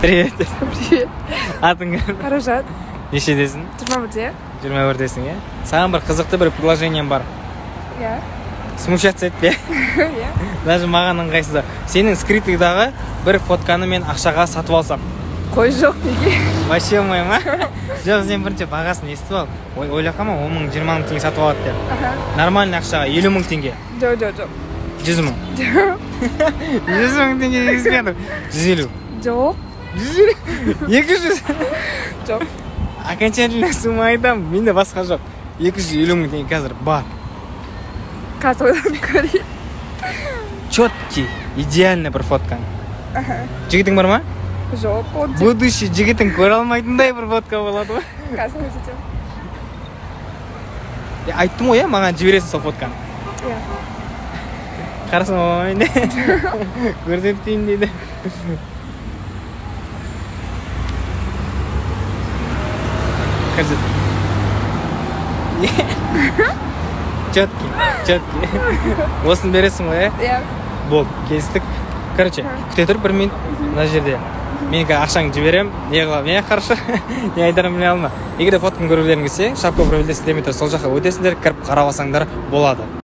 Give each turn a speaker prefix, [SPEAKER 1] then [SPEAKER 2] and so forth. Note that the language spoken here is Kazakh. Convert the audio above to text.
[SPEAKER 1] Привет.
[SPEAKER 2] Привет.
[SPEAKER 1] Атың кім?
[SPEAKER 2] Қаражат.
[SPEAKER 1] Нешедесің?
[SPEAKER 2] 21-де.
[SPEAKER 1] 21-десің, иә? Саған бір қызықты бір предложением бар.
[SPEAKER 2] Иә.
[SPEAKER 1] Смущаться етпе.
[SPEAKER 2] Иә.
[SPEAKER 1] Даже маған ыңғайсыз. Сенің скриптыңдағы бір фотканы мен ақшаға сатып алсам.
[SPEAKER 2] Қой жоқ неге?
[SPEAKER 1] Вообще оңай ма? Жоқ, сен бірінші бағасын естіп ал. Ойлап қалма, 10 мың, 20 мың теңге сатып алады деп. Нормальный ақшаға 50 мың теңге.
[SPEAKER 2] Жоқ.
[SPEAKER 1] 100 мың. 100 мың теңге ескендім. 150.
[SPEAKER 2] Жоқ.
[SPEAKER 1] 200.
[SPEAKER 2] Жоқ.
[SPEAKER 1] Окончательно сумма айтамын, менде басқа жоқ. 250 мың теңге қазір бар.
[SPEAKER 2] Қазір ойланып көрейін.
[SPEAKER 1] Четкий, идеальный бір фоткаң. Жігітің бар ма?
[SPEAKER 2] Жоқ.
[SPEAKER 1] Будущий жігітің көре алмайтындай бір фотка болады ғой.
[SPEAKER 2] Қазір көрсетемін.
[SPEAKER 1] Айттым ғой, маған жібересің сол фотканы.
[SPEAKER 2] Иә.
[SPEAKER 1] Қарасың болмайын де. Көрсетпейін дейді. Көрсет. Четкий. Осыны бересің ғой,
[SPEAKER 2] Иә.
[SPEAKER 1] Бол, келістік. Короче, күте тұр 1 минут мына жерде. Мен ақшаңды жіберем, не қылам, хорошо, не айтарым біле алма. Егер де фотканы көргілерің келсе, шапка профильде сілтемей тұр, сол жаққа өтесіңдер, кіріп қарап алсаңдар болады.